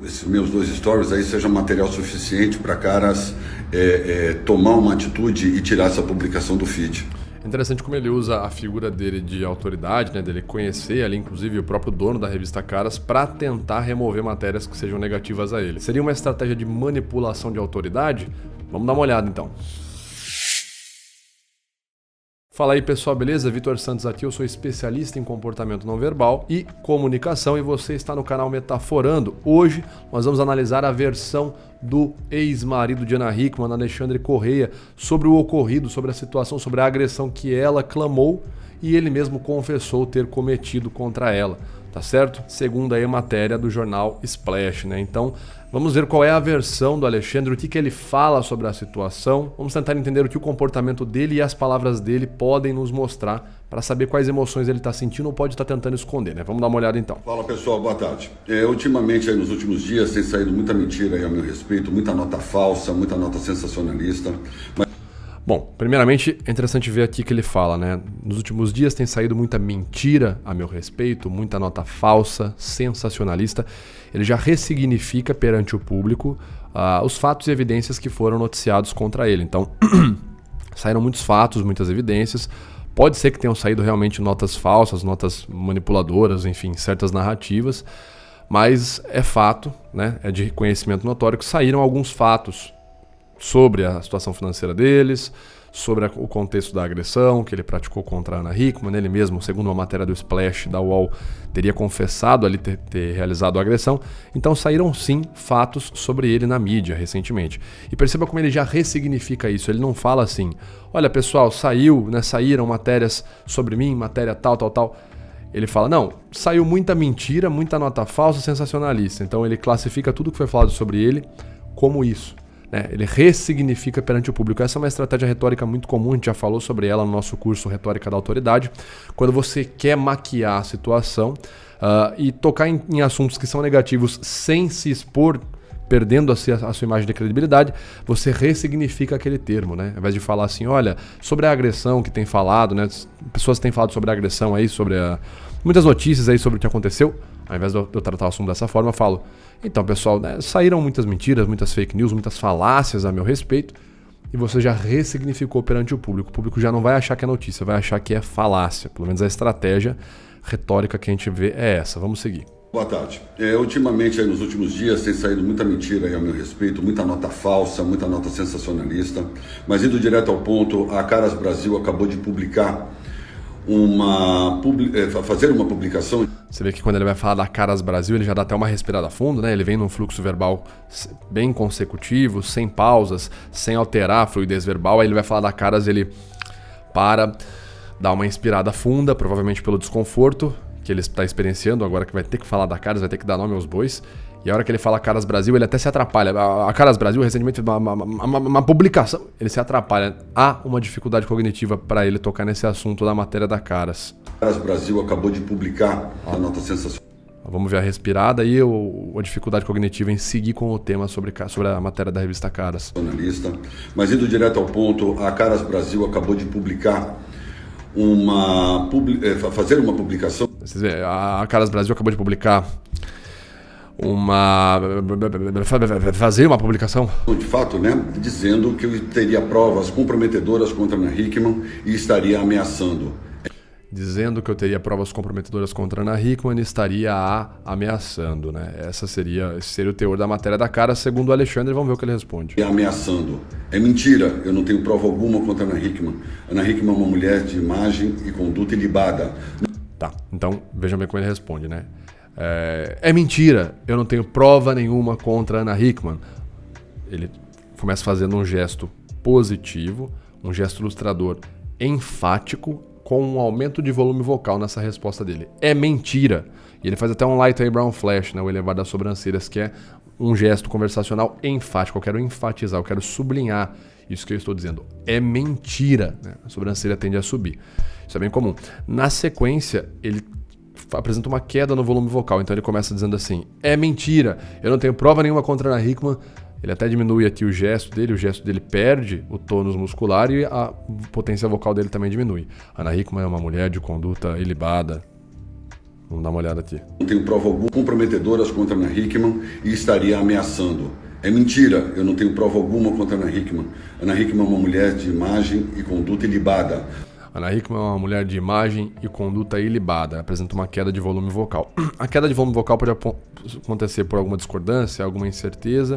esses meus 2 stories aí seja material suficiente para caras tomar uma atitude e tirar essa publicação do feed. É interessante como ele usa a figura dele de autoridade, né, dele conhecer ali, inclusive, o próprio dono da revista Caras, para tentar remover matérias que sejam negativas a ele. Seria uma estratégia de manipulação de autoridade? Vamos dar uma olhada então. Fala aí pessoal, beleza? Vitor Santos aqui, eu sou especialista em comportamento não verbal e comunicação e você está no canal Metaforando. Hoje nós vamos analisar a versão do ex-marido de Ana Hickman, Alexandre Correia, sobre o ocorrido, sobre a situação, sobre a agressão que ela clamou e ele mesmo confessou ter cometido contra ela, tá certo? Segundo aí a matéria do jornal Splash, né? Então, vamos ver qual é a versão do Alexandre, o que ele fala sobre a situação. Vamos tentar entender o que o comportamento dele e as palavras dele podem nos mostrar para saber quais emoções ele está sentindo ou pode estar tentando esconder, né? Vamos dar uma olhada então. Fala pessoal, boa tarde. Ultimamente, aí, nos últimos dias, tem saído muita mentira aí a meu respeito, muita nota falsa, muita nota sensacionalista. Bom, primeiramente é interessante ver aqui que ele fala, né? Nos últimos dias tem saído muita mentira a meu respeito, muita nota falsa, sensacionalista. Ele já ressignifica perante o público os fatos e evidências que foram noticiados contra ele. Então, saíram muitos fatos, muitas evidências. Pode ser que tenham saído realmente notas falsas, notas manipuladoras, enfim, certas narrativas. Mas é fato, né? É de conhecimento notório que saíram alguns fatos sobre a situação financeira deles, sobre o contexto da agressão que ele praticou contra a Ana Hickman. Ele mesmo, segundo uma matéria do Splash da UOL, teria confessado ali ter realizado a agressão. Então saíram sim fatos sobre ele na mídia recentemente. E perceba como ele já ressignifica isso. Ele não fala assim, olha pessoal, saíram matérias sobre mim, matéria tal. Ele fala, não, saiu muita mentira, muita nota falsa, sensacionalista. Então ele classifica tudo que foi falado sobre ele como isso. Ele ressignifica perante o público. Essa é uma estratégia retórica muito comum, a gente já falou sobre ela no nosso curso Retórica da Autoridade. Quando você quer maquiar a situação e tocar em assuntos que são negativos sem se expor, perdendo a sua imagem de credibilidade, você ressignifica aquele termo, né? Ao invés de falar assim, olha, sobre a agressão que tem falado, né? Pessoas têm falado sobre a agressão aí, sobre muitas notícias aí sobre o que aconteceu. Ao invés de eu tratar o assunto dessa forma, eu falo, então pessoal, né, saíram muitas mentiras, muitas fake news, muitas falácias a meu respeito, e você já ressignificou perante o público já não vai achar que é notícia, vai achar que é falácia. Pelo menos a estratégia retórica que a gente vê é essa. Vamos seguir. Boa tarde. Ultimamente, aí, nos últimos dias, tem saído muita mentira aí a meu respeito, muita nota falsa, muita nota sensacionalista, mas indo direto ao ponto, a Caras Brasil acabou de publicar fazer uma publicação. Você vê que quando ele vai falar da Caras Brasil, ele já dá até uma respirada fundo, né? Ele vem num fluxo verbal bem consecutivo, sem pausas, sem alterar a fluidez verbal. Aí ele vai falar da Caras, ele para, dá uma inspirada funda, provavelmente pelo desconforto que ele está experienciando, agora que vai ter que falar da Caras, vai ter que dar nome aos bois. E a hora que ele fala Caras Brasil, ele até se atrapalha. A Caras Brasil, recentemente, uma publicação, ele se atrapalha. Há uma dificuldade cognitiva para ele tocar nesse assunto da matéria da Caras. Caras Brasil acabou de publicar a nota sensacional. Vamos ver a respirada e a dificuldade cognitiva em seguir com o tema sobre a matéria da revista Caras. Mas indo direto ao ponto, a Caras Brasil acabou de publicar fazer uma publicação. Vocês veem, a Caras Brasil acabou de publicar fazer uma publicação de fato, né, dizendo que eu teria provas comprometedoras contra Ana Hickman e estaria ameaçando. Dizendo que eu teria provas comprometedoras contra Ana Hickman e estaria ameaçando, né? Esse seria o teor da matéria da Caras, segundo o Alexandre. Vamos ver o que ele responde. Ameaçando. É mentira, eu não tenho prova alguma contra Ana Hickman. Ana Hickman é uma mulher de imagem e conduta ilibada. Tá, então vejam bem como ele responde, né? É mentira, eu não tenho prova nenhuma contra Ana Hickman. Ele começa fazendo um gesto positivo, um gesto ilustrador enfático, com um aumento de volume vocal nessa resposta dele. É mentira. E ele faz até um light brown flash, né, o elevar das sobrancelhas, que é um gesto conversacional enfático. Eu quero enfatizar, eu quero sublinhar isso que eu estou dizendo. É mentira, né? A sobrancelha tende a subir. Isso é bem comum. Na sequência, ele apresenta uma queda no volume vocal. Então ele começa dizendo assim, é mentira, eu não tenho prova nenhuma contra a Ana Hickman. Ele até diminui aqui o gesto dele perde o tônus muscular e a potência vocal dele também diminui. Ana Hickman é uma mulher de conduta ilibada. Vamos dar uma olhada aqui. Não tenho prova alguma comprometedoras contra a Ana Hickman e estaria ameaçando. É mentira, eu não tenho prova alguma contra a Ana Hickman. Ana Hickman é uma mulher de imagem e conduta ilibada. Ana Hickman é uma mulher de imagem e conduta ilibada, apresenta uma queda de volume vocal. A queda de volume vocal pode acontecer por alguma discordância, alguma incerteza,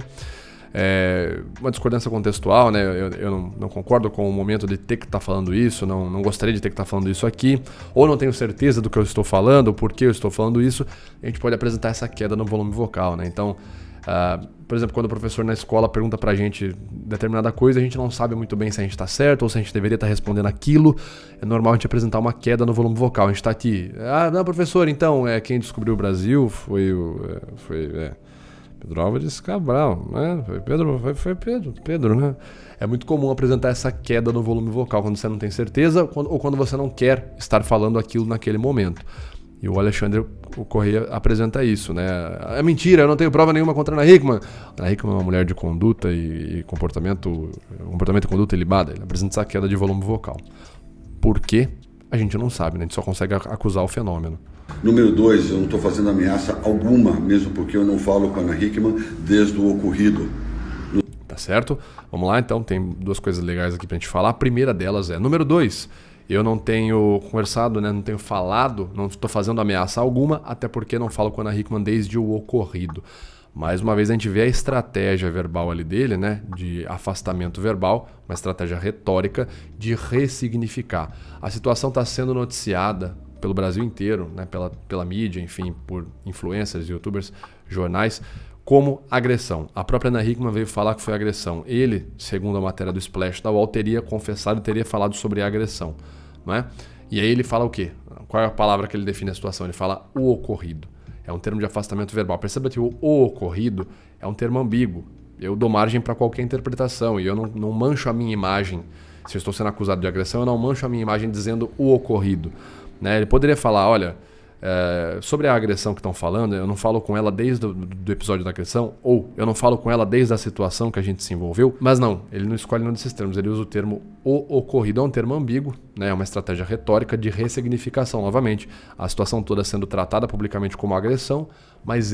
uma discordância contextual, né? Eu não concordo com o momento de ter que estar falando isso, não gostaria de ter que estar falando isso aqui, ou não tenho certeza do que eu estou falando, ou por que eu estou falando isso, a gente pode apresentar essa queda no volume vocal, né? Então, por exemplo, quando o professor na escola pergunta pra gente determinada coisa, a gente não sabe muito bem se a gente está certo ou se a gente deveria estar respondendo aquilo. É normal a gente apresentar uma queda no volume vocal. A gente está aqui, não, professor, então, quem descobriu o Brasil foi Pedro Álvares Cabral, né? Foi Pedro, né? É muito comum apresentar essa queda no volume vocal quando você não tem certeza ou quando você não quer estar falando aquilo naquele momento. E o Alexandre Correia apresenta isso, né? É mentira, eu não tenho prova nenhuma contra a Ana Hickman. A Ana Hickman é uma mulher de conduta e comportamento e conduta ilibada. Ele apresenta essa queda de volume vocal. Por quê? A gente não sabe, né? A gente só consegue acusar o fenômeno. Número 2, eu não estou fazendo ameaça alguma, mesmo porque eu não falo com a Ana Hickman desde o ocorrido. Tá certo? Vamos lá, então. Tem duas coisas legais aqui pra gente falar. A primeira delas é, número 2, eu não tenho conversado, né? Não tenho falado, não estou fazendo ameaça alguma, até porque não falo com a Ana Hickman desde o ocorrido. Mais uma vez a gente vê a estratégia verbal ali dele, né? De afastamento verbal, uma estratégia retórica de ressignificar. A situação está sendo noticiada pelo Brasil inteiro, né? Pela mídia, enfim, por influencers, youtubers, jornais, como agressão. A própria Ana Hickman veio falar que foi agressão. Ele, segundo a matéria do Splash da UOL, teria confessado e teria falado sobre a agressão, não é? E aí ele fala o quê? Qual é a palavra que ele define a situação? Ele fala o ocorrido. É um termo de afastamento verbal. Perceba que o ocorrido é um termo ambíguo. Eu dou margem para qualquer interpretação e eu não mancho a minha imagem. Se eu estou sendo acusado de agressão, eu não mancho a minha imagem dizendo o ocorrido, né? Ele poderia falar, olha, sobre a agressão que estão falando, eu não falo com ela desde o episódio da agressão, ou eu não falo com ela desde a situação que a gente se envolveu, mas não, ele não escolhe nenhum desses termos, ele usa o termo o ocorrido, é um termo ambíguo, né? É uma estratégia retórica de ressignificação, novamente, a situação toda sendo tratada publicamente como agressão, mas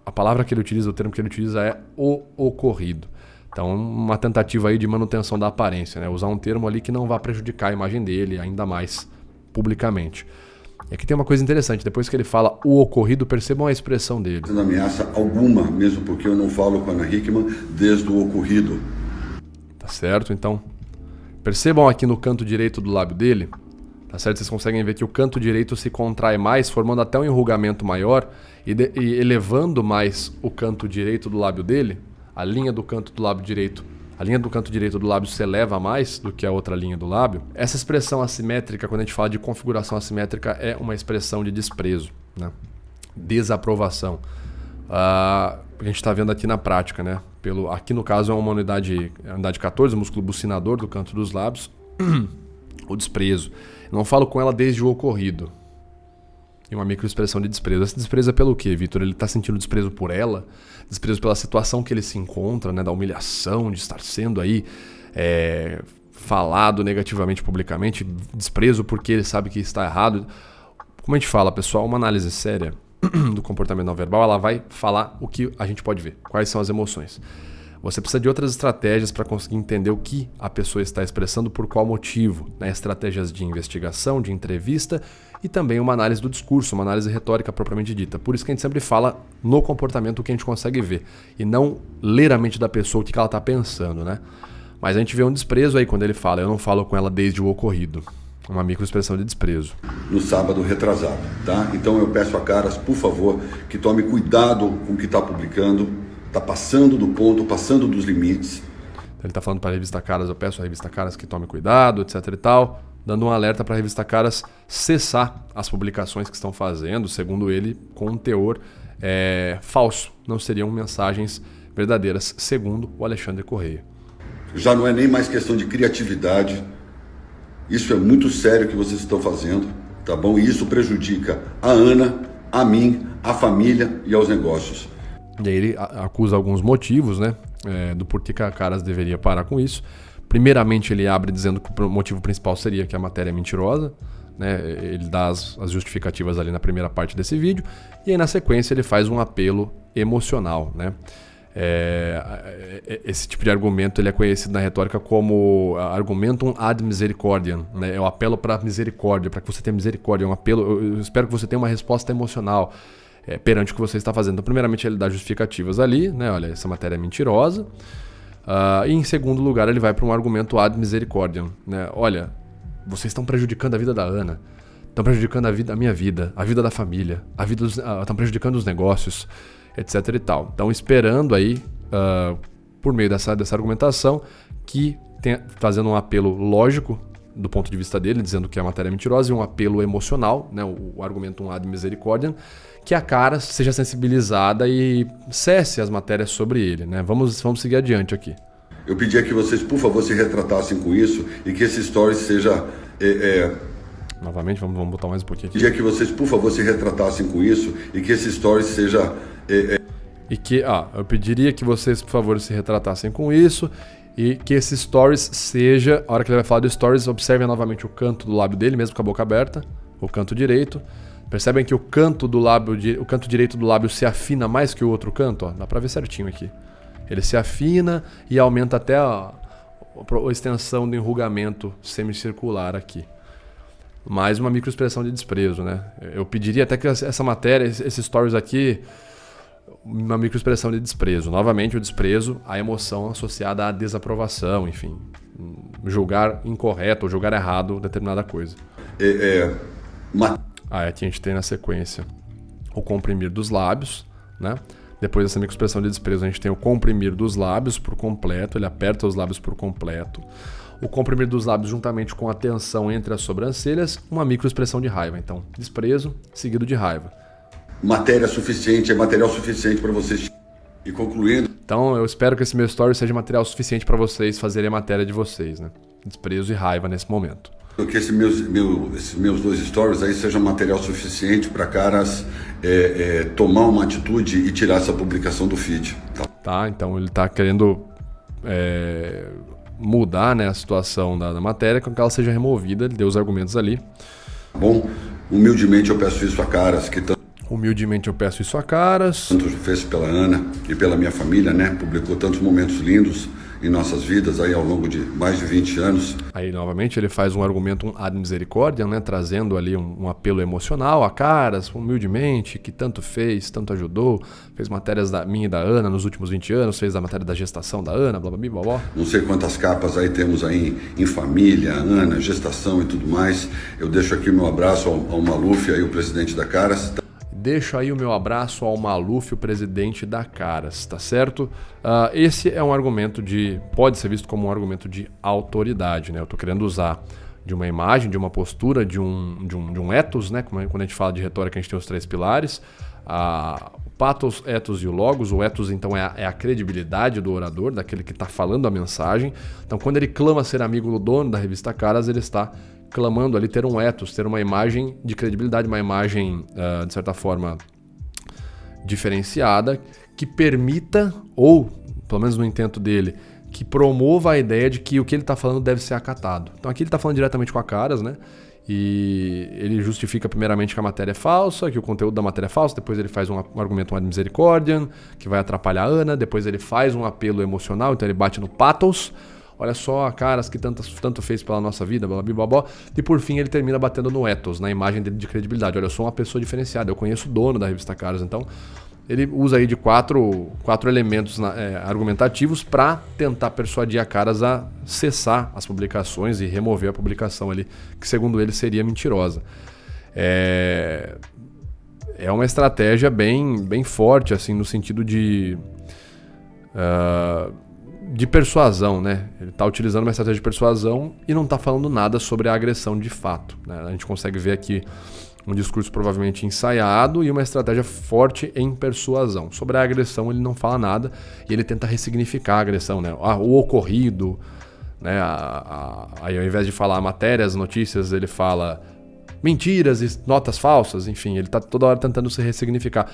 a palavra que ele utiliza, o termo que ele utiliza é o ocorrido. Então, uma tentativa aí de manutenção da aparência, né? Usar um termo ali que não vá prejudicar a imagem dele ainda mais publicamente. E aqui tem uma coisa interessante, depois que ele fala o ocorrido, percebam a expressão dele. Não ameaça alguma, mesmo porque eu não falo com a Ana Hickman desde o ocorrido. Tá certo? Então, percebam aqui no canto direito do lábio dele, tá certo? Vocês conseguem ver que o canto direito se contrai mais, formando até um enrugamento maior e elevando mais o canto direito do lábio dele, a linha do canto do lábio direito. A linha do canto direito do lábio se eleva mais do que a outra linha do lábio. Essa expressão assimétrica, quando a gente fala de configuração assimétrica, é uma expressão de desprezo, né? Desaprovação. A gente está vendo aqui na prática, né? Aqui no caso é uma unidade 14, o músculo bucinador do canto dos lábios. O desprezo. Eu não falo com ela desde o ocorrido. E uma microexpressão de desprezo. Esse desprezo é pelo quê, Vitor? Ele está sentindo desprezo por ela? Desprezo pela situação que ele se encontra, né? Da humilhação, de estar sendo aí falado negativamente publicamente. Desprezo porque ele sabe que está errado. Como a gente fala, pessoal, uma análise séria do comportamento não verbal, ela vai falar o que a gente pode ver. Quais são as emoções. Você precisa de outras estratégias para conseguir entender o que a pessoa está expressando, por qual motivo, né? Estratégias de investigação, de entrevista e também uma análise do discurso, uma análise retórica propriamente dita. Por isso que a gente sempre fala no comportamento o que a gente consegue ver e não ler a mente da pessoa o que ela está pensando, né? Mas a gente vê um desprezo aí quando ele fala, eu não falo com ela desde o ocorrido. Uma microexpressão de desprezo. No sábado retrasado, tá? Então eu peço a Caras, por favor, que tome cuidado com o que está publicando. Está passando do ponto, passando dos limites. Então ele está falando para a revista Caras, eu peço à revista Caras que tome cuidado, etc e tal, dando um alerta para a revista Caras cessar as publicações que estão fazendo, segundo ele, com um teor falso. Não seriam mensagens verdadeiras, segundo o Alexandre Correia. Já não é nem mais questão de criatividade. Isso é muito sério que vocês estão fazendo, tá bom? E isso prejudica a Ana, a mim, a família e aos negócios. E aí ele acusa alguns motivos, né, do porquê que a Caras deveria parar com isso. Primeiramente, ele abre dizendo que o motivo principal seria que a matéria é mentirosa, né? Ele dá as justificativas ali na primeira parte desse vídeo, e aí na sequência ele faz um apelo emocional, né? Esse tipo de argumento ele é conhecido na retórica como argumentum ad misericordiam, né? É o apelo para misericórdia, para que você tenha misericórdia, é um apelo, eu espero que você tenha uma resposta emocional perante o que você está fazendo. Então, primeiramente ele dá justificativas ali, né? Olha, essa matéria é mentirosa. E em segundo lugar ele vai para um argumento ad misericordiam, né? Olha, vocês estão prejudicando a vida da Ana, estão prejudicando a minha vida, a vida da família, estão prejudicando os negócios, etc e tal. Então, esperando aí, por meio dessa argumentação, fazendo um apelo lógico do ponto de vista dele, dizendo que a matéria é mentirosa, e um apelo emocional, né, o argumento ad misericordiam, que a Caras seja sensibilizada e cesse as matérias sobre ele, né? Vamos seguir adiante aqui. Eu pedia que vocês, por favor, se retratassem com isso e que esse story seja... Novamente, vamos botar mais um pouquinho aqui. Eu pedia que vocês, por favor, se retratassem com isso e que esse story seja... eu pediria que vocês, por favor, se retratassem com isso e que esse stories seja... A hora que ele vai falar do stories, observem novamente o canto do lábio dele, mesmo com a boca aberta, o canto direito. Percebem que o canto direito do lábio se afina mais que o outro canto? Ó, dá pra ver certinho aqui. Ele se afina e aumenta até a extensão do enrugamento semicircular aqui. Mais uma microexpressão de desprezo, né? Eu pediria até que essa matéria, esses stories aqui, uma microexpressão de desprezo. Novamente o desprezo, a emoção associada à desaprovação, enfim. Julgar incorreto ou julgar errado determinada coisa. Aqui a gente tem na sequência o comprimir dos lábios, né? Depois dessa microexpressão de desprezo, a gente tem o comprimir dos lábios por completo, ele aperta os lábios por completo. O comprimir dos lábios juntamente com a tensão entre as sobrancelhas, uma microexpressão de raiva. Então, desprezo seguido de raiva. Matéria suficiente, é material suficiente para vocês. E concluindo... Então, eu espero que esse meu story seja material suficiente para vocês fazerem a matéria de vocês, né? Desprezo e raiva nesse momento. Que esses meus 2 stories aí sejam material suficiente para Caras tomar uma atitude e tirar essa publicação do feed. Tá, então ele está querendo mudar, né, a situação da matéria com que ela seja removida. Ele deu os argumentos ali. Bom, humildemente eu peço isso a Caras, que Humildemente eu peço isso a Caras. Tanto fez pela Ana e pela minha família, né? Publicou tantos momentos lindos em nossas vidas aí ao longo de mais de 20 anos. Aí novamente ele faz um argumento ad misericordiam, né? Trazendo ali um apelo emocional a Caras, humildemente, que tanto fez, tanto ajudou, fez matérias da minha e da Ana nos últimos 20 anos, fez a matéria da gestação da Ana, blá blá blá blá. Não sei quantas capas aí temos aí em família, Ana, gestação e tudo mais. Eu deixo aqui o meu abraço ao Maluf, aí o presidente da Caras. Deixo aí o meu abraço ao Maluf, o presidente da Caras, tá certo? Esse é um argumento pode ser visto como um argumento de autoridade, né? Eu tô querendo usar de uma imagem, de uma postura, de um ethos, né? Quando a gente fala de retórica, a gente tem os 3 pilares. O pathos, ethos e o logos. O ethos, então, é a credibilidade do orador, daquele que está falando a mensagem. Então, quando ele clama ser amigo do dono da revista Caras, ele está clamando ali ter um ethos, ter uma imagem de credibilidade, uma imagem, de certa forma, diferenciada, que permita, ou, pelo menos no intento dele, que promova a ideia de que o que ele está falando deve ser acatado. Então aqui ele está falando diretamente com a Caras, né? E ele justifica primeiramente que a matéria é falsa, que o conteúdo da matéria é falso, depois ele faz um argumento ad misericordiam, que vai atrapalhar a Ana, depois ele faz um apelo emocional, então ele bate no pathos. Olha só, Caras que tanto fez pela nossa vida, blá, blá, blá, blá. E por fim ele termina batendo no ethos, na imagem dele de credibilidade. Olha, eu sou uma pessoa diferenciada, eu conheço o dono da revista Caras. Então ele usa aí de quatro elementos argumentativos para tentar persuadir a Caras a cessar as publicações e remover a publicação ali, que segundo ele seria mentirosa. É uma estratégia bem forte, assim, no sentido de persuasão, né? Ele está utilizando uma estratégia de persuasão e não está falando nada sobre a agressão de fato, né? A gente consegue ver aqui um discurso provavelmente ensaiado e uma estratégia forte em persuasão. Sobre a agressão ele não fala nada e ele tenta ressignificar a agressão, né? O ocorrido, né? Aí ao invés de falar matérias, notícias, ele fala mentiras e notas falsas, enfim, ele está toda hora tentando se ressignificar.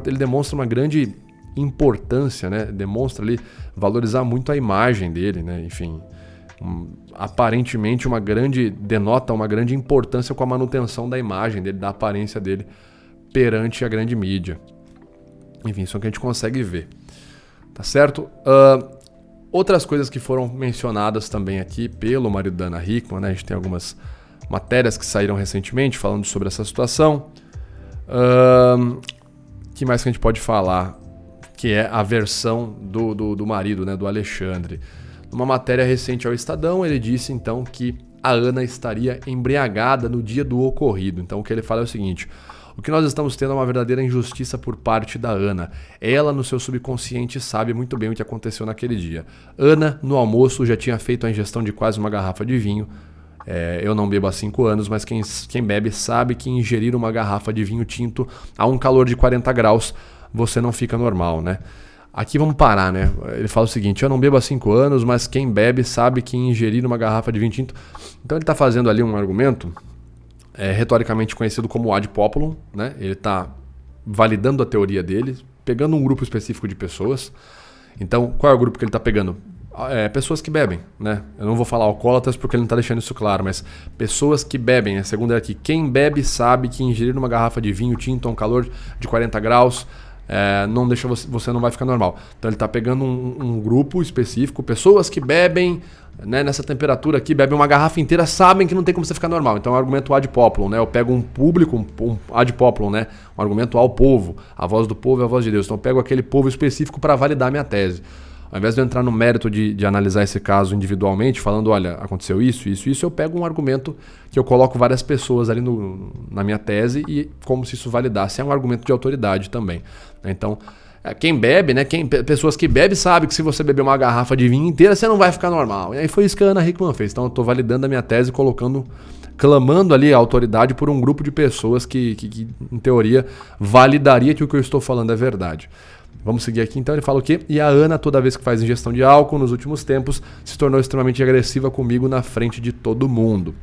Ele demonstra uma grande importância, né? Demonstra ali valorizar muito a imagem dele, né? Enfim, aparentemente denota uma grande importância com a manutenção da imagem dele, da aparência dele perante a grande mídia. Enfim, isso é o que a gente consegue ver. Tá certo? Outras coisas que foram mencionadas também aqui pelo marido da Ana Hickman, né? A gente tem algumas matérias que saíram recentemente falando sobre essa situação. Que mais que a gente pode falar? Que é a versão do marido, né? Do Alexandre. Numa matéria recente ao Estadão, ele disse então que a Ana estaria embriagada no dia do ocorrido. Então o que ele fala é o seguinte: o que nós estamos tendo é uma verdadeira injustiça por parte da Ana. Ela, no seu subconsciente, sabe muito bem o que aconteceu naquele dia. Ana, no almoço, já tinha feito a ingestão de quase uma garrafa de vinho. Eu não bebo há 5 anos, mas quem bebe sabe que ingerir uma garrafa de vinho tinto a um calor de 40 graus, você não fica normal, né? Aqui vamos parar, né? Ele fala o seguinte: eu não bebo há 5 anos, mas quem bebe sabe que ingerir uma garrafa de vinho tinto... Então ele está fazendo ali um argumento retoricamente conhecido como ad populum, né? Ele está validando a teoria dele, pegando um grupo específico de pessoas. Então, qual é o grupo que ele está pegando? Pessoas que bebem, né? Eu não vou falar alcoólatras porque ele não está deixando isso claro, mas pessoas que bebem. A segunda é aqui: quem bebe sabe que ingerir uma garrafa de vinho tinto a um calor de 40 graus não deixa você não vai ficar normal. Então ele está pegando um grupo específico, pessoas que bebem, né, nessa temperatura aqui, bebem uma garrafa inteira, sabem que não tem como você ficar normal. Então é um argumento ad populum, né? Eu pego um público, um ad populum, né? Um argumento ao povo. A voz do povo é a voz de Deus. Então eu pego aquele povo específico para validar minha tese. Ao invés de eu entrar no mérito de analisar esse caso individualmente, falando, olha, aconteceu isso, eu pego um argumento que eu coloco várias pessoas ali na minha tese e como se isso validasse. É um argumento de autoridade também. Então, quem bebe, né? Pessoas que bebem sabem que se você beber uma garrafa de vinho inteira, você não vai ficar normal. E aí foi isso que a Ana Hickman fez. Então eu estou validando a minha tese, clamando ali a autoridade por um grupo de pessoas que em teoria, validaria que o que eu estou falando é verdade. Vamos seguir aqui, então ele fala o quê? E a Ana, toda vez que faz ingestão de álcool nos últimos tempos, se tornou extremamente agressiva comigo na frente de todo mundo.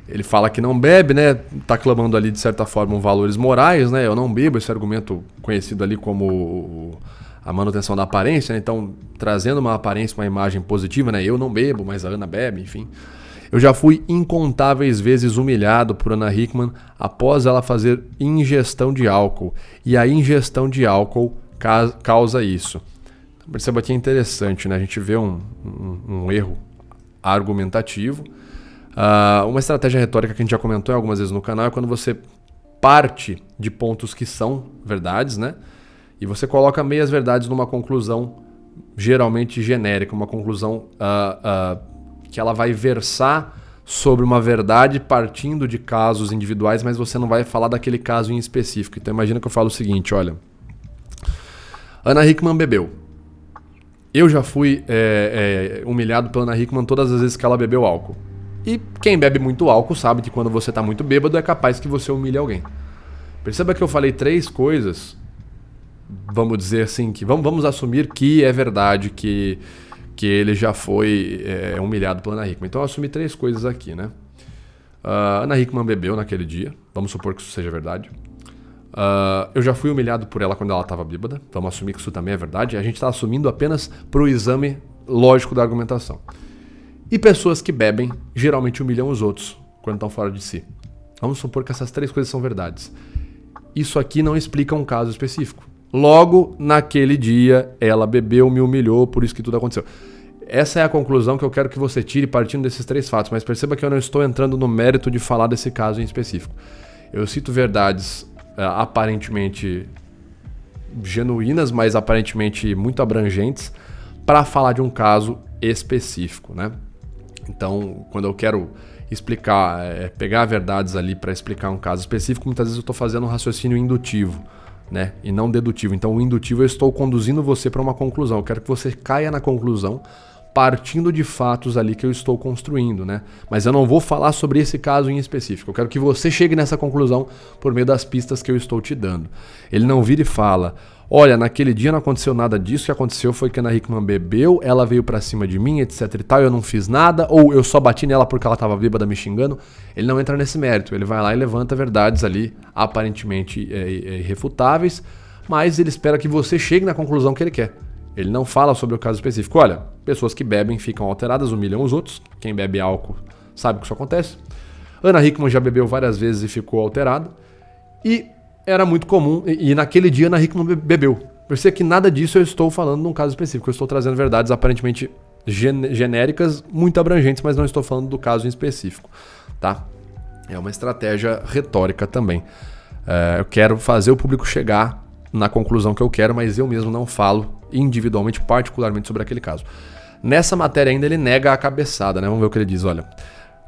Ele fala que não bebe, né? Tá clamando ali, de certa forma, valores morais, né? Eu não bebo, esse argumento conhecido ali como a manutenção da aparência, né? Então, trazendo uma aparência, uma imagem positiva, né? Eu não bebo, mas a Ana bebe, enfim. Eu já fui incontáveis vezes humilhado por Ana Hickman após ela fazer ingestão de álcool. E a ingestão de álcool causa isso. Perceba que é interessante, né? A gente vê um erro argumentativo. Uma estratégia retórica que a gente já comentou algumas vezes no canal é quando você parte de pontos que são verdades, né? E você coloca meias verdades numa conclusão geralmente genérica, uma conclusão que ela vai versar sobre uma verdade partindo de casos individuais, mas você não vai falar daquele caso em específico. Então imagina que eu falo o seguinte, olha, Ana Hickman bebeu. Eu já fui humilhado pela Ana Hickman todas as vezes que ela bebeu álcool. E quem bebe muito álcool sabe que quando você está muito bêbado é capaz que você humilhe alguém. Perceba que eu falei 3 coisas, vamos dizer assim, que vamos assumir que é verdade, que ele já foi humilhado pela Ana Hickman. Então eu assumi 3 coisas aqui, né? Ana Hickman bebeu naquele dia, vamos supor que isso seja verdade. Eu já fui humilhado por ela quando ela estava bêbada, vamos assumir que isso também é verdade. A gente está assumindo apenas para o exame lógico da argumentação. E pessoas que bebem geralmente humilham os outros quando estão fora de si. Vamos supor que essas 3 coisas são verdades. Isso aqui não explica um caso específico. Logo, naquele dia, ela bebeu, me humilhou, por isso que tudo aconteceu. Essa é a conclusão que eu quero que você tire partindo desses 3 fatos, mas perceba que eu não estou entrando no mérito de falar desse caso em específico. Eu cito verdades aparentemente genuínas, mas aparentemente muito abrangentes, para falar de um caso específico, né? Então, quando eu quero explicar, pegar verdades ali para explicar um caso específico, muitas vezes eu estou fazendo um raciocínio indutivo, né? E não dedutivo. Então, o indutivo eu estou conduzindo você para uma conclusão. Eu quero que você caia na conclusão partindo de fatos ali que eu estou construindo, né? Mas eu não vou falar sobre esse caso em específico. Eu quero que você chegue nessa conclusão por meio das pistas que eu estou te dando. Ele não vira e fala, olha, naquele dia não aconteceu nada disso, o que aconteceu foi que a Ana Hickman bebeu, ela veio pra cima de mim, etc e tal, eu não fiz nada, ou eu só bati nela porque ela tava bêbada me xingando. Ele não entra nesse mérito, ele vai lá e levanta verdades ali aparentemente irrefutáveis, mas ele espera que você chegue na conclusão que ele quer. Ele não fala sobre o caso específico. Olha, pessoas que bebem ficam alteradas, humilham os outros. Quem bebe álcool sabe que isso acontece. Ana Hickman já bebeu várias vezes e ficou alterada. E era muito comum, e naquele dia Ana Hickman bebeu. Perceba que nada disso eu estou falando num caso específico. Eu estou trazendo verdades aparentemente genéricas, muito abrangentes, mas não estou falando do caso em específico, tá? É uma estratégia retórica também. Eu quero fazer o público chegar na conclusão que eu quero, mas eu mesmo não falo individualmente, particularmente sobre aquele caso. Nessa matéria ainda ele nega a cabeçada, né? Vamos ver o que ele diz, olha.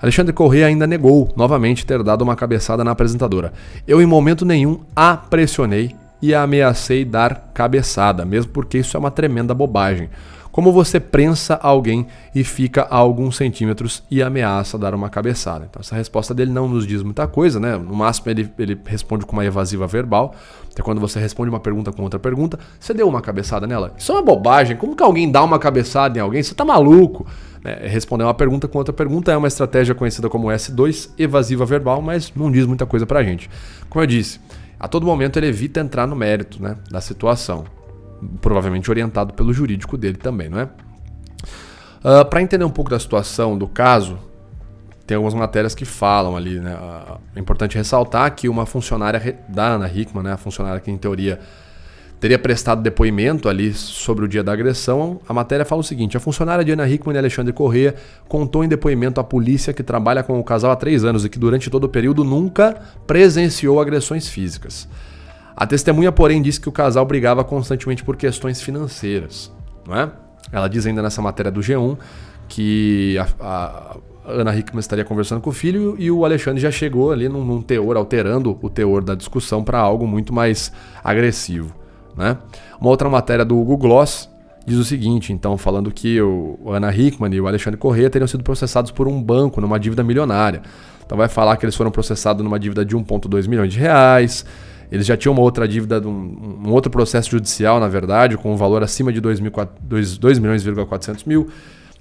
Alexandre Corrêa ainda negou novamente ter dado uma cabeçada na apresentadora. Eu em momento nenhum a pressionei e a ameacei dar cabeçada, mesmo porque isso é uma tremenda bobagem. Como você prensa alguém e fica a alguns centímetros e ameaça dar uma cabeçada? Então essa resposta dele não nos diz muita coisa, né? No máximo ele responde com uma evasiva verbal. Até quando você responde uma pergunta com outra pergunta, você deu uma cabeçada nela? Isso é uma bobagem. Como que alguém dá uma cabeçada em alguém? Você tá maluco? Responder uma pergunta com outra pergunta é uma estratégia conhecida como S2, evasiva verbal, mas não diz muita coisa pra gente. Como eu disse, a todo momento ele evita entrar no mérito, né, da situação. Provavelmente orientado pelo jurídico dele também, não é? Para entender um pouco da situação do caso, tem algumas matérias que falam ali, né? É importante ressaltar que uma funcionária da Ana Hickman, né, a funcionária que em teoria teria prestado depoimento ali sobre o dia da agressão, a matéria fala o seguinte: a funcionária de Ana Hickman e Alexandre Corrêa contou em depoimento à polícia que trabalha com o casal há 3 anos e que durante todo o período nunca presenciou agressões físicas. A testemunha, porém, disse que o casal brigava constantemente por questões financeiras, não é? Ela diz ainda nessa matéria do G1 que a Ana Hickman estaria conversando com o filho e o Alexandre já chegou ali num teor, alterando o teor da discussão para algo muito mais agressivo, né? Uma outra matéria do Google Gloss diz o seguinte, então, falando que o Ana Hickman e o Alexandre Corrêa teriam sido processados por um banco numa dívida milionária. Então vai falar que eles foram processados numa dívida de 1,2 milhões de reais. Eles já tinham uma outra dívida, um outro processo judicial, na verdade, com um valor acima de 2,4 milhões.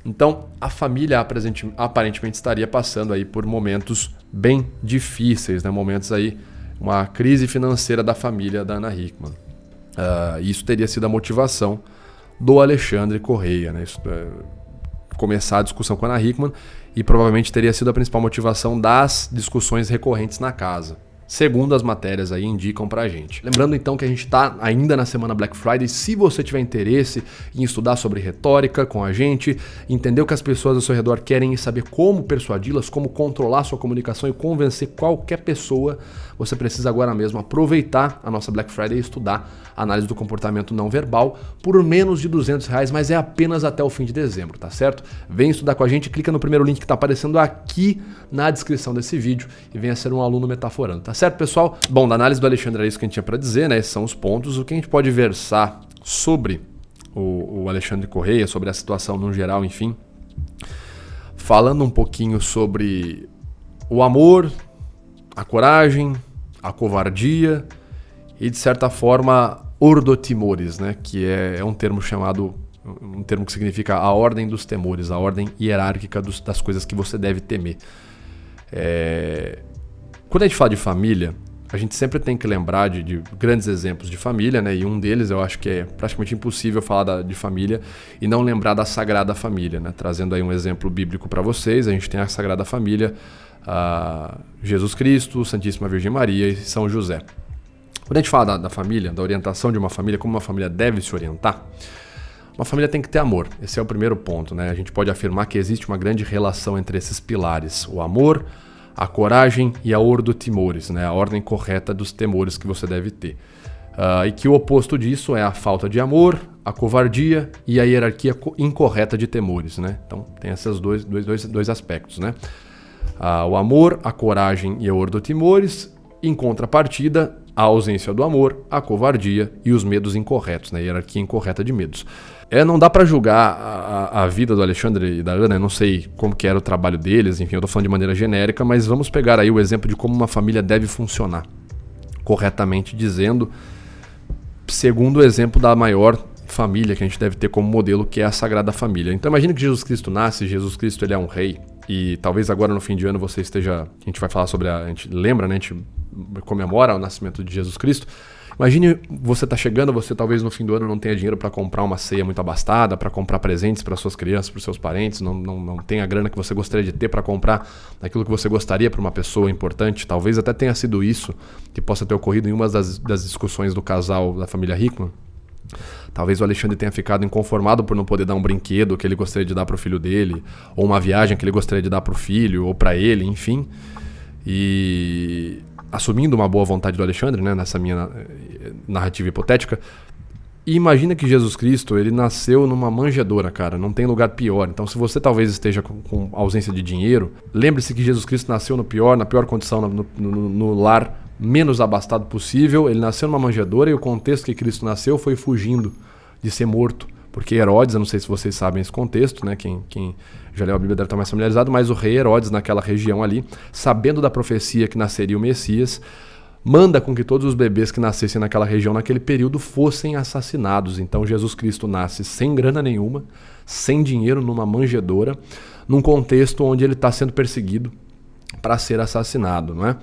Então, a família aparentemente estaria passando aí por momentos bem difíceis, né? Momentos aí, uma crise financeira da família da Ana Hickman. Isso teria sido a motivação do Alexandre Corrêa, né? Começar a discussão com a Ana Hickman e provavelmente teria sido a principal motivação das discussões recorrentes na casa. Segundo as matérias aí indicam pra gente. Lembrando então que a gente tá ainda na semana Black Friday. Se você tiver interesse em estudar sobre retórica com a gente, entender o que as pessoas ao seu redor querem e saber como persuadi-las, como controlar sua comunicação e convencer qualquer pessoa, você precisa agora mesmo aproveitar a nossa Black Friday e estudar a análise do comportamento não verbal por menos de R$200, mas é apenas até o fim de dezembro, tá certo? Vem estudar com a gente, clica no primeiro link que tá aparecendo aqui na descrição desse vídeo e venha ser um aluno metaforando, tá certo, pessoal? Bom, da análise do Alexandre é isso que a gente tinha para dizer, né? Esses são os pontos. O que a gente pode versar sobre o Alexandre Corrêa, sobre a situação no geral, enfim. Falando um pouquinho sobre o amor, a coragem, a covardia e, de certa forma, ordo timores, né? Que é um termo chamado, um termo que significa a ordem dos temores, a ordem hierárquica das coisas que você deve temer. Quando a gente fala de família, a gente sempre tem que lembrar de grandes exemplos de família, né? E um deles eu acho que é praticamente impossível falar de família e não lembrar da Sagrada Família, né? Trazendo aí um exemplo bíblico para vocês, a gente tem a Sagrada Família, Jesus Cristo, Santíssima Virgem Maria e São José. Quando a gente fala da família, da orientação de uma família, como uma família deve se orientar, uma família tem que ter amor. Esse é o primeiro ponto, né? A gente pode afirmar que existe uma grande relação entre esses pilares, o amor, a coragem e a ordo timores, né? A ordem correta dos temores que você deve ter. E que o oposto disso é a falta de amor, a covardia e a hierarquia incorreta de temores, né? Então tem esses dois aspectos, né? O amor, a coragem e a ordo timores, em contrapartida, a ausência do amor, a covardia e os medos incorretos, né? A hierarquia incorreta de medos. Não dá pra julgar a vida do Alexandre e da Ana, eu não sei como que era o trabalho deles, enfim, eu tô falando de maneira genérica, mas vamos pegar aí o exemplo de como uma família deve funcionar, corretamente dizendo, segundo o exemplo da maior família que a gente deve ter como modelo, que é a Sagrada Família. Então imagina que Jesus Cristo nasce, Jesus Cristo ele é um rei, e talvez agora no fim de ano você esteja, a gente vai falar sobre a gente lembra, né, a gente comemora o nascimento de Jesus Cristo, Imagine você tá chegando, você talvez no fim do ano não tenha dinheiro para comprar uma ceia muito abastada, para comprar presentes para suas crianças, para seus parentes, não tenha a grana que você gostaria de ter para comprar aquilo que você gostaria para uma pessoa importante. Talvez até tenha sido isso que possa ter ocorrido em uma das discussões do casal da família Hickman. Talvez o Alexandre tenha ficado inconformado por não poder dar um brinquedo que ele gostaria de dar para o filho dele, ou uma viagem que ele gostaria de dar para o filho, ou para ele, enfim. E assumindo uma boa vontade do Alexandre, né, nessa minha narrativa hipotética, e imagina que Jesus Cristo, ele nasceu numa manjedoura, cara, não tem lugar pior. Então, se você talvez esteja com ausência de dinheiro, lembre-se que Jesus Cristo nasceu na pior condição, no lar menos abastado possível. Ele nasceu numa manjedoura e o contexto que Cristo nasceu foi fugindo de ser morto. Porque Herodes, eu não sei se vocês sabem esse contexto, né? Quem já leu a Bíblia deve estar mais familiarizado, mas o rei Herodes, naquela região ali, sabendo da profecia que nasceria o Messias, manda com que todos os bebês que nascessem naquela região, naquele período, fossem assassinados. Então Jesus Cristo nasce sem grana nenhuma, sem dinheiro, numa manjedoura, num contexto onde ele está sendo perseguido para ser assassinado, não é?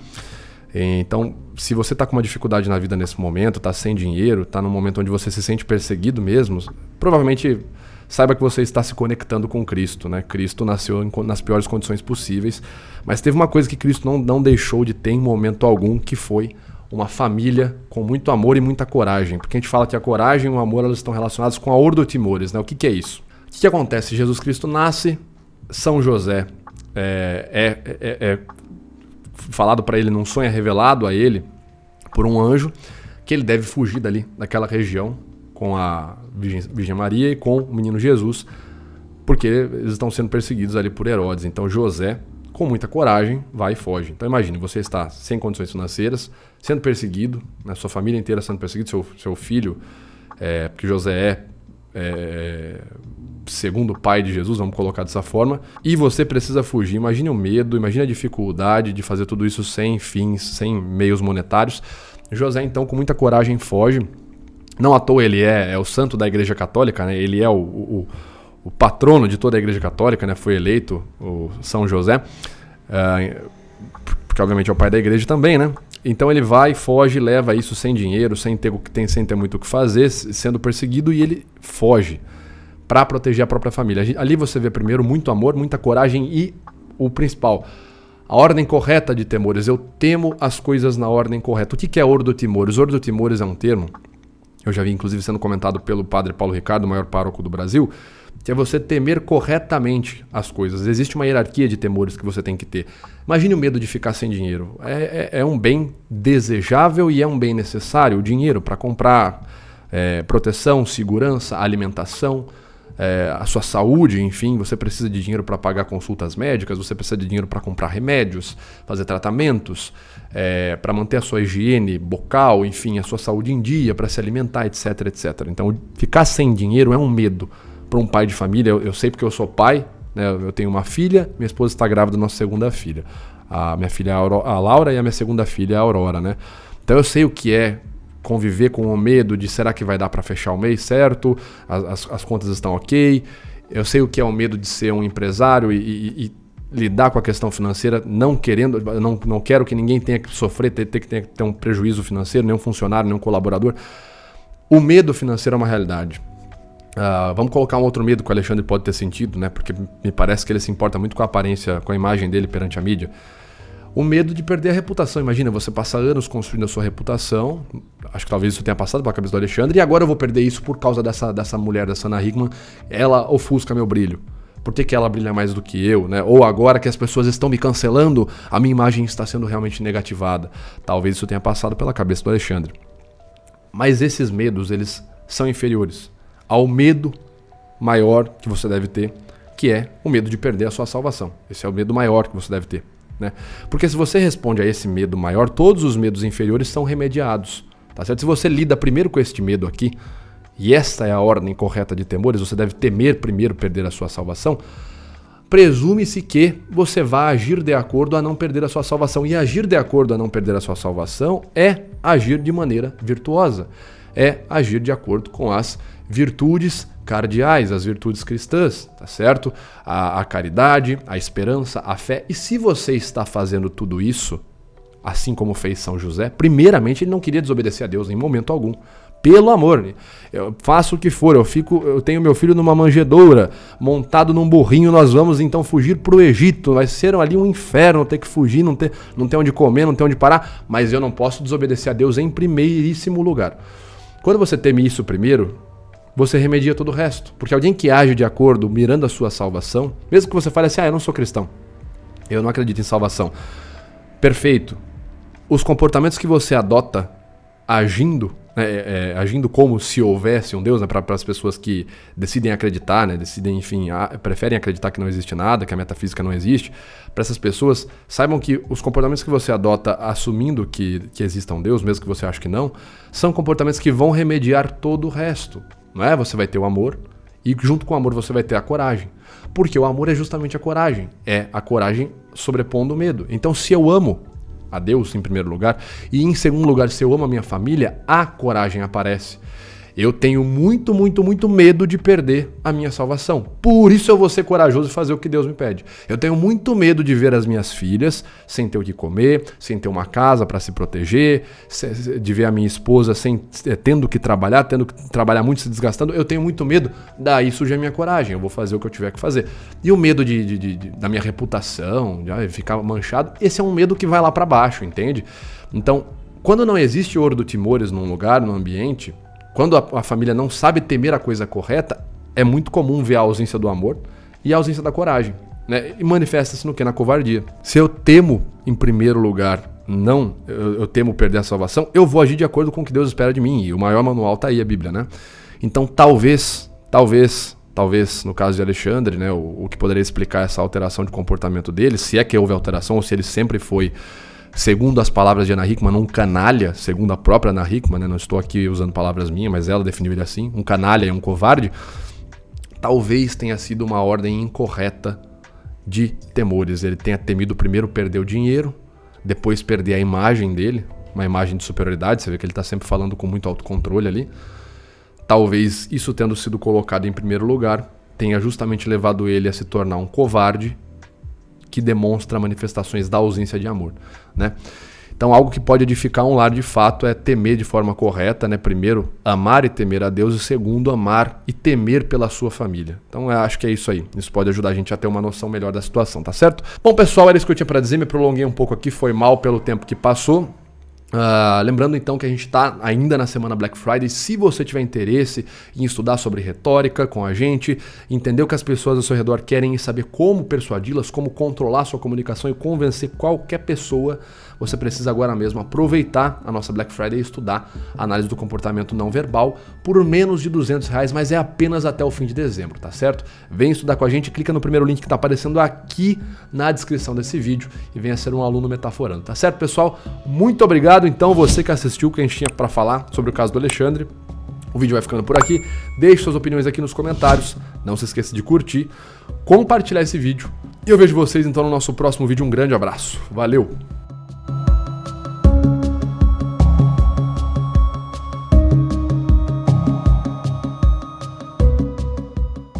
Então, se você está com uma dificuldade na vida nesse momento, está sem dinheiro, está num momento onde você se sente perseguido mesmo, provavelmente saiba que você está se conectando com Cristo, né? Cristo nasceu nas piores condições possíveis, mas teve uma coisa que Cristo não deixou de ter em momento algum, que foi uma família com muito amor e muita coragem. Porque a gente fala que a coragem e o amor, elas estão relacionados com a ordo timores, né? O que é isso? O que acontece? Jesus Cristo nasce, São José falado para ele num sonho, é revelado a ele por um anjo que ele deve fugir daquela região com a Virgem Maria e com o menino Jesus, porque eles estão sendo perseguidos ali por Herodes. Então José, com muita coragem, vai e foge. Então imagine, você está sem condições financeiras, sendo perseguido, né, sua família inteira sendo perseguida, seu filho, porque José segundo o pai de Jesus, vamos colocar dessa forma, e você precisa fugir. Imagine o medo, imagine a dificuldade de fazer tudo isso sem fins, sem meios monetários. José, então, com muita coragem, foge. Não à toa ele é o santo da Igreja Católica, né? Ele é o patrono de toda a Igreja Católica, né? Foi eleito o São José, porque obviamente é o pai da igreja também, né? Então ele vai, foge, leva isso sem dinheiro, sem ter muito o que fazer, sendo perseguido, e ele foge para proteger a própria família. Ali você vê primeiro muito amor, muita coragem e o principal, a ordem correta de temores. Eu temo as coisas na ordem correta. O que é ordo timores? Ordo timores é um termo, eu já vi inclusive sendo comentado pelo padre Paulo Ricardo, o maior pároco do Brasil, que é você temer corretamente as coisas. Existe uma hierarquia de temores que você tem que ter. Imagine o medo de ficar sem dinheiro. É um bem desejável e é um bem necessário, o dinheiro, para comprar proteção, segurança, alimentação, a sua saúde, enfim. Você precisa de dinheiro para pagar consultas médicas, você precisa de dinheiro para comprar remédios, fazer tratamentos, para manter a sua higiene bucal, enfim, a sua saúde em dia, para se alimentar, etc, etc. Então, ficar sem dinheiro é um medo para um pai de família. Eu sei porque eu sou pai, né? Eu tenho uma filha, minha esposa está grávida da nossa segunda filha. A minha filha é a Laura e a minha segunda filha é a Aurora, né? Então eu sei o que é conviver com o medo de será que vai dar para fechar o mês certo, as contas estão ok. Eu sei o que é o medo de ser um empresário e lidar com a questão financeira, não quero que ninguém tenha que sofrer, ter que ter um prejuízo financeiro, nenhum funcionário, nenhum colaborador. O medo financeiro é uma realidade. Vamos colocar um outro medo que o Alexandre pode ter sentido, né? Porque me parece que ele se importa muito com a aparência, com a imagem dele perante a mídia. O medo de perder a reputação. Imagina, você passa anos construindo a sua reputação, acho que talvez isso tenha passado pela cabeça do Alexandre, e agora eu vou perder isso por causa dessa mulher, dessa Ana Hickman, ela ofusca meu brilho. Por que ela brilha mais do que eu, né? Ou agora que as pessoas estão me cancelando, a minha imagem está sendo realmente negativada. Talvez isso tenha passado pela cabeça do Alexandre. Mas esses medos, eles são inferiores ao medo maior que você deve ter, que é o medo de perder a sua salvação. Esse é o medo maior que você deve ter, né? Porque se você responde a esse medo maior, todos os medos inferiores são remediados, tá certo? Se você lida primeiro com este medo aqui, e esta é a ordem correta de temores, você deve temer primeiro perder a sua salvação, presume-se que você vai agir de acordo a não perder a sua salvação. E agir de acordo a não perder a sua salvação é agir de maneira virtuosa, é agir de acordo com as virtudes cardeais, as virtudes cristãs, tá certo? A caridade, a esperança, a fé. E se você está fazendo tudo isso, assim como fez São José, primeiramente ele não queria desobedecer a Deus em momento algum. Pelo amor, eu faço o que for, eu tenho meu filho numa manjedoura, montado num burrinho, nós vamos então fugir pro Egito, vai ser ali um inferno, ter que fugir, não ter onde comer, não ter onde parar, mas eu não posso desobedecer a Deus em primeiríssimo lugar. Quando você teme isso primeiro, você remedia todo o resto, porque alguém que age de acordo, mirando a sua salvação, mesmo que você fale assim, eu não sou cristão, eu não acredito em salvação, perfeito, os comportamentos que você adota agindo como se houvesse um Deus, né, para as pessoas que decidem acreditar, né, preferem acreditar que não existe nada, que a metafísica não existe, para essas pessoas, saibam que os comportamentos que você adota assumindo que exista um Deus, mesmo que você ache que não, são comportamentos que vão remediar todo o resto. Não é? Você vai ter o amor e junto com o amor você vai ter a coragem. Porque o amor é justamente a coragem. É a coragem sobrepondo o medo. Então se eu amo a Deus em primeiro lugar, e em segundo lugar, se eu amo a minha família, a coragem aparece. Eu tenho muito, muito, muito medo de perder a minha salvação. Por isso eu vou ser corajoso e fazer o que Deus me pede. Eu tenho muito medo de ver as minhas filhas sem ter o que comer, sem ter uma casa para se proteger, de ver a minha esposa tendo que trabalhar muito, se desgastando. Eu tenho muito medo, daí surge a minha coragem, eu vou fazer o que eu tiver que fazer. E o medo da minha reputação, de ficar manchado, esse é um medo que vai lá para baixo, entende? Então, quando não existe ordo timores num lugar, num ambiente, quando a família não sabe temer a coisa correta, é muito comum ver a ausência do amor e a ausência da coragem, né? E manifesta-se no quê? Na covardia. Se eu temo, em primeiro lugar, eu temo perder a salvação, eu vou agir de acordo com o que Deus espera de mim. E o maior manual tá aí, a Bíblia, né? Então, talvez, no caso de Alexandre, né, o que poderia explicar essa alteração de comportamento dele, se é que houve alteração ou se ele sempre foi, segundo as palavras de Ana Hickman, um canalha, segundo a própria Ana Hickman, né? Não estou aqui usando palavras minhas, mas ela definiu ele assim, um canalha e um covarde, talvez tenha sido uma ordem incorreta de temores. Ele tenha temido primeiro perder o dinheiro, depois perder a imagem dele, uma imagem de superioridade, você vê que ele está sempre falando com muito autocontrole ali. Talvez isso tendo sido colocado em primeiro lugar, tenha justamente levado ele a se tornar um covarde, que demonstra manifestações da ausência de amor, né? Então, algo que pode edificar um lar de fato é temer de forma correta, né? Primeiro, amar e temer a Deus, e segundo, amar e temer pela sua família. Então, eu acho que é isso aí. Isso pode ajudar a gente a ter uma noção melhor da situação, tá certo? Bom, pessoal, era isso que eu tinha para dizer. Me prolonguei um pouco aqui, foi mal pelo tempo que passou. Lembrando então que a gente está ainda na semana Black Friday. Se você tiver interesse em estudar sobre retórica com a gente, entender o que as pessoas ao seu redor querem e saber como persuadi-las, como controlar sua comunicação e convencer qualquer pessoa, você precisa agora mesmo aproveitar a nossa Black Friday e estudar análise do comportamento não verbal por menos de R$200, mas é apenas até o fim de dezembro, tá certo? Vem estudar com a gente, clica no primeiro link que está aparecendo aqui na descrição desse vídeo e venha ser um aluno metaforando, tá certo, pessoal? Muito obrigado, então, você que assistiu o que a gente tinha para falar sobre o caso do Alexandre. O vídeo vai ficando por aqui. Deixe suas opiniões aqui nos comentários. Não se esqueça de curtir, compartilhar esse vídeo. E eu vejo vocês então no nosso próximo vídeo. Um grande abraço. Valeu!